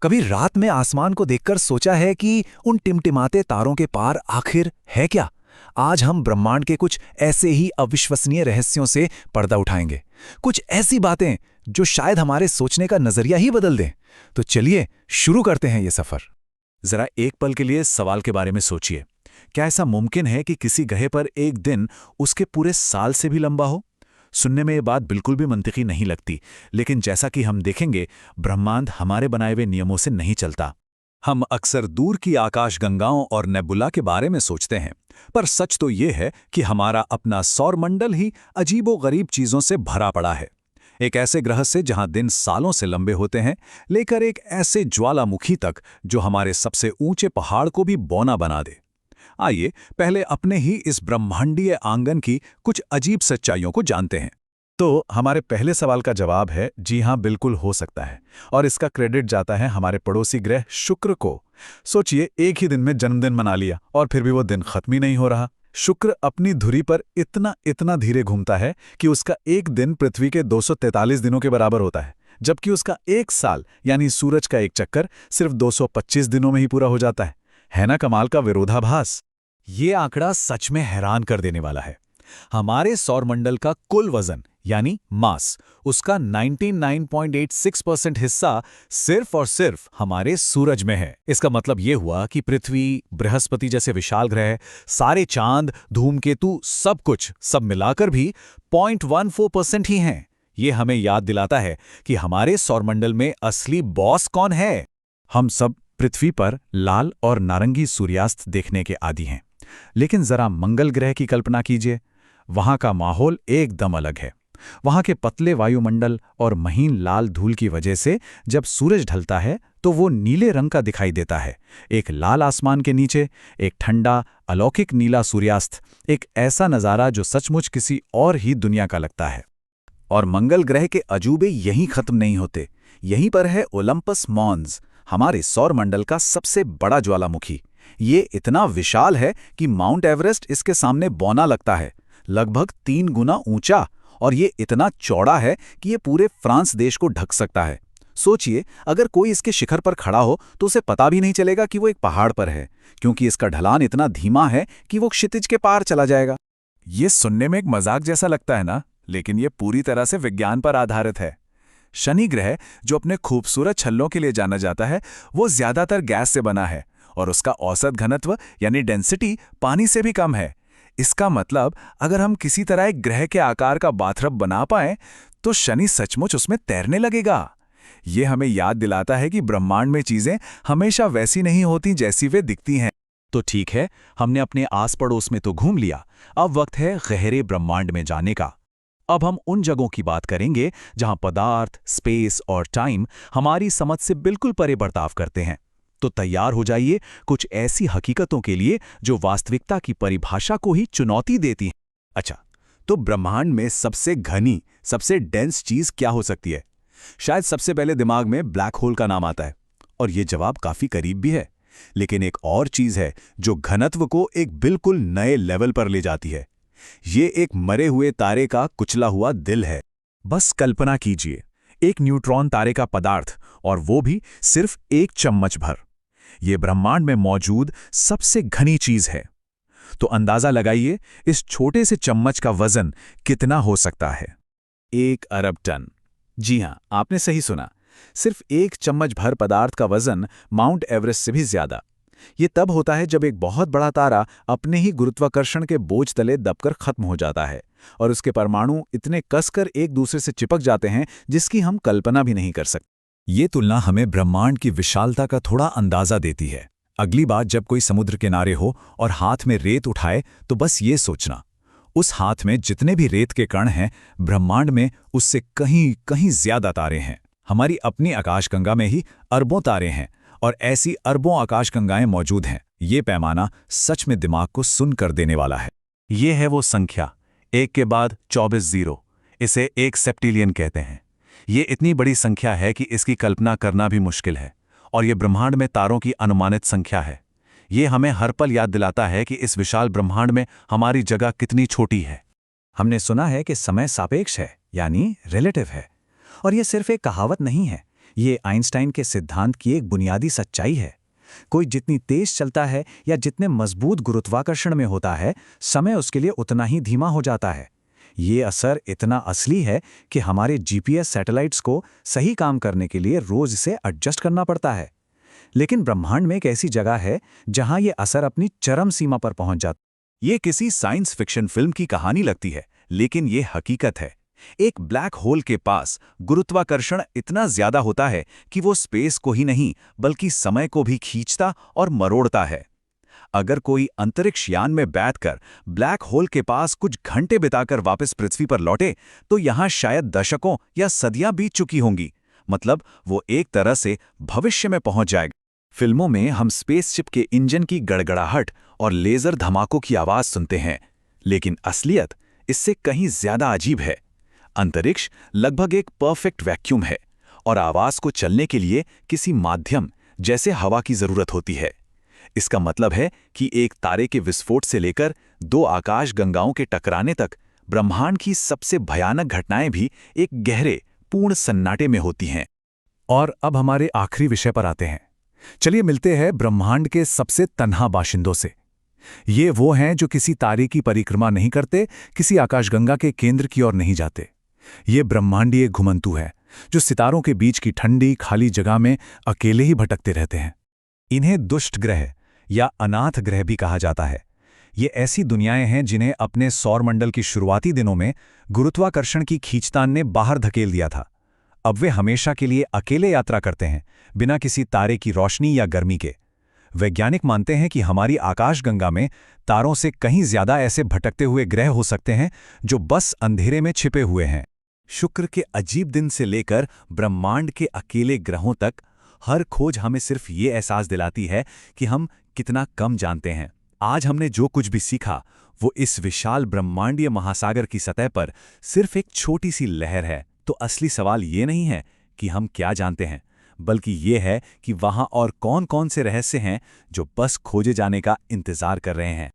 कभी रात में आसमान को देखकर सोचा है कि उन टिमटिमाते तारों के पार आखिर है क्या? आज हम ब्रह्मांड के कुछ ऐसे ही अविश्वसनीय रहस्यों से पर्दा उठाएंगे। कुछ ऐसी बातें जो शायद हमारे सोचने का नजरिया ही बदल दें। तो चलिए शुरू करते हैं ये सफर। जरा एक पल के लिए सवाल के बारे में सोचिए। क्या ऐसा मुमकिन है कि किसी ग्रह पर एक दिन उसके पूरे साल से भी लंबा हो? सुनने में ये बात बिल्कुल भी मंतिकी नहीं लगती, लेकिन जैसा कि हम देखेंगे, ब्रह्मांड हमारे बनाए हुए नियमों से नहीं चलता। हम अक्सर दूर की आकाशगंगाओं और नेबुला के बारे में सोचते हैं, पर सच तो ये है कि हमारा अपना सौरमंडल ही अजीबोगरीब चीजों से भरा पड़ा है। एक ऐसे ग्रह से जहां दिन सालों से लंबे होते हैं, लेकर एक ऐसे ज्वालामुखी तक जो हमारे सबसे ऊंचे पहाड़ को भी बौना बना दे। आइए पहले अपने ही इस ब्रह्मांडीय आंगन की कुछ अजीब सच्चाइयों को जानते हैं। तो हमारे पहले सवाल का जवाब है जी हां, बिल्कुल हो सकता है, और इसका क्रेडिट जाता है हमारे पड़ोसी ग्रह शुक्र को। सोचिए, एक ही दिन में जन्मदिन मना लिया और फिर भी वो दिन खत्म ही नहीं हो रहा। शुक्र अपनी धुरी पर इतना इतना धीरे घूमता है कि उसका एक दिन पृथ्वी के 243 दिनों के बराबर होता है, जबकि उसका एक साल यानी सूरज का एक चक्कर सिर्फ 225 दिनों में ही पूरा हो जाता है ना कमाल का विरोधाभास। ये आंकड़ा सच में हैरान कर देने वाला है। हमारे सौरमंडल का कुल वजन यानी मास, उसका 99.86% हिस्सा सिर्फ और सिर्फ हमारे सूरज में है। इसका मतलब ये हुआ कि पृथ्वी, बृहस्पति जैसे विशाल ग्रह, सारे चांद, धूमकेतु, सब मिलाकर भी 0.14% ही हैं। ये हमें याद दिलाता है कि हमारे सौरमंडल में असली बॉस कौन है। हम सब पृथ्वी पर लाल और नारंगी सूर्यास्त देखने के आदी हैं, लेकिन जरा मंगल ग्रह की कल्पना कीजिए। वहां का माहौल एकदम अलग है। वहां के पतले वायुमंडल और महीन लाल धूल की वजह से जब सूरज ढलता है तो वो नीले रंग का दिखाई देता है। एक लाल आसमान के नीचे एक ठंडा अलौकिक नीला सूर्यास्त, एक ऐसा नज़ारा जो सचमुच किसी और ही दुनिया का लगता है। और मंगल ग्रह के अजूबे यहीं खत्म नहीं होते। यहीं पर है ओलंपस मॉन्स, हमारे सौरमंडल का सबसे बड़ा ज्वालामुखी। ये इतना विशाल है कि माउंट एवरेस्ट इसके सामने बौना लगता है, लगभग 3 गुना ऊंचा, और ये इतना चौड़ा है कि ये पूरे फ्रांस देश को ढक सकता है। सोचिए, अगर कोई इसके शिखर पर खड़ा हो तो उसे पता भी नहीं चलेगा कि वो एक पहाड़ पर है, क्योंकि इसका ढलान इतना धीमा है कि वो क्षितिज के पार चला जाएगा। ये सुनने में एक मजाक जैसा लगता है ना, लेकिन ये पूरी तरह से विज्ञान पर आधारित है। शनि ग्रह, जो अपने खूबसूरत छल्लों के लिए जाना जाता है, वो ज्यादातर गैस से बना है और उसका औसत घनत्व यानी डेंसिटी पानी से भी कम है। इसका मतलब अगर हम किसी तरह एक ग्रह के आकार का बाथटब बना पाएं तो शनि सचमुच उसमें तैरने लगेगा। ये हमें याद दिलाता है कि ब्रह्मांड में चीजें हमेशा वैसी नहीं होती जैसी वे दिखती हैं। तो ठीक है, हमने अपने आस पड़ोस में तो घूम लिया, अब वक्त है गहरे ब्रह्मांड में जाने का। अब हम उन जगहों की बात करेंगे जहां पदार्थ, स्पेस और टाइम हमारी समझ से बिल्कुल परे बर्ताव करते हैं। तो तैयार हो जाइए कुछ ऐसी हकीकतों के लिए जो वास्तविकता की परिभाषा को ही चुनौती देती हैं। अच्छा, तो ब्रह्मांड में सबसे घनी, सबसे डेंस चीज क्या हो सकती है? शायद सबसे पहले दिमाग में ब्लैक होल का नाम आता है, और ये जवाब काफी करीब भी है। लेकिन एक और चीज है जो घनत्व को एक बिल्कुल नए लेवल पर ले जाती है। ये एक मरे हुए तारे का कुचला हुआ दिल है। बस कल्पना कीजिए, एक न्यूट्रॉन तारे का पदार्थ, और वो भी सिर्फ 1 चम्मच भर। ये ब्रह्मांड में मौजूद सबसे घनी चीज है। तो अंदाजा लगाइए, इस छोटे से चम्मच का वजन कितना हो सकता है? 1 अरब टन। जी हां, आपने सही सुना। सिर्फ 1 चम्मच भर पदार्थ का वजन माउंट एवरेस्ट से भी ज्यादा। ये तब होता है जब एक बहुत बड़ा तारा अपने ही गुरुत्वाकर्षण के बोझ तले दबकर खत्म हो जाता है, और उसके परमाणु इतने कसकर एक दूसरे से चिपक जाते हैं जिसकी हम कल्पना भी नहीं कर सकते। ये तुलना हमें ब्रह्मांड की विशालता का थोड़ा अंदाजा देती है। अगली बार जब कोई समुद्र किनारे हो और हाथ में रेत उठाए तो बस ये सोचना, उस हाथ में जितने भी रेत के कण हैं, ब्रह्मांड में उससे कहीं कहीं ज्यादा तारे हैं। हमारी अपनी आकाशगंगा में ही अरबों तारे हैं, और ऐसी अरबों आकाशगंगाएं मौजूद हैं। ये पैमाना सच में दिमाग को सुन कर देने वाला है। ये है वो संख्या, 1 के बाद 24 जीरो। इसे 1 सेप्टिलियन कहते हैं। ये इतनी बड़ी संख्या है कि इसकी कल्पना करना भी मुश्किल है, और ये ब्रह्मांड में तारों की अनुमानित संख्या है। ये हमें हर पल याद दिलाता है कि इस विशाल ब्रह्मांड में हमारी जगह कितनी छोटी है। हमने सुना है कि समय सापेक्ष है, यानी रिलेटिव है, और ये सिर्फ एक कहावत नहीं है, ये आइंस्टाइन के सिद्धांत की एक बुनियादी सच्चाई है। कोई जितनी तेज चलता है या जितने मजबूत गुरुत्वाकर्षण में होता है, समय उसके लिए उतना ही धीमा हो जाता है। ये असर इतना असली है कि हमारे जीपीएस सैटेलाइट्स को सही काम करने के लिए रोज इसे एडजस्ट करना पड़ता है। लेकिन ब्रह्मांड में एक ऐसी जगह है जहां ये असर अपनी चरम सीमा पर पहुंच जाता है। ये किसी साइंस फिक्शन फिल्म की कहानी लगती है, लेकिन ये हकीकत है। एक ब्लैक होल के पास गुरुत्वाकर्षण इतना ज्यादा होता है कि वो स्पेस को ही नहीं बल्कि समय को भी खींचता और मरोड़ता है। अगर कोई अंतरिक्ष यान में बैठकर ब्लैक होल के पास कुछ घंटे बिताकर वापस पृथ्वी पर लौटे तो यहाँ शायद दशकों या सदियां बीत चुकी होंगी। मतलब वो एक तरह से भविष्य में पहुंच जाएगा। फिल्मों में हम स्पेसशिप के इंजन की गड़गड़ाहट और लेजर धमाकों की आवाज सुनते हैं, लेकिन असलियत इससे कहीं ज्यादा अजीब है। अंतरिक्ष लगभग एक परफेक्ट वैक्यूम है और आवाज को चलने के लिए किसी माध्यम जैसे हवा की जरूरत होती है। इसका मतलब है कि एक तारे के विस्फोट से लेकर दो आकाशगंगाओं के टकराने तक ब्रह्मांड की सबसे भयानक घटनाएं भी एक गहरे पूर्ण सन्नाटे में होती हैं। और अब हमारे आखिरी विषय पर आते हैं। चलिए मिलते हैं ब्रह्मांड के सबसे तन्हा बाशिंदों से। ये वो हैं जो किसी तारे की परिक्रमा नहीं करते, किसी आकाशगंगा के केंद्र की ओर नहीं जाते। ये ब्रह्मांडीय घुमंतु है जो सितारों के बीच की ठंडी खाली जगह में अकेले ही भटकते रहते हैं। इन्हें दुष्ट ग्रह या अनाथ ग्रह भी कहा जाता है। ये ऐसी दुनियाएं हैं जिन्हें अपने सौरमंडल की शुरुआती दिनों में गुरुत्वाकर्षण की खींचतान ने बाहर धकेल दिया था। अब वे हमेशा के लिए अकेले यात्रा करते हैं, बिना किसी तारे की रोशनी या गर्मी के। वैज्ञानिक मानते हैं कि हमारी आकाशगंगा में तारों से कहीं ज्यादा ऐसे भटकते हुए ग्रह हो सकते हैं जो बस अंधेरे में छिपे हुए हैं। शुक्र के अजीब दिन से लेकर ब्रह्मांड के अकेले ग्रहों तक हर खोज हमें सिर्फ ये एहसास दिलाती है कि हम कितना कम जानते हैं। आज हमने जो कुछ भी सीखा वो इस विशाल ब्रह्मांडीय महासागर की सतह पर सिर्फ एक छोटी सी लहर है। तो असली सवाल ये नहीं है कि हम क्या जानते हैं, बल्कि ये है कि वहां और कौन-कौन से रहस्य हैं जो बस खोजे जाने का इंतजार कर रहे हैं।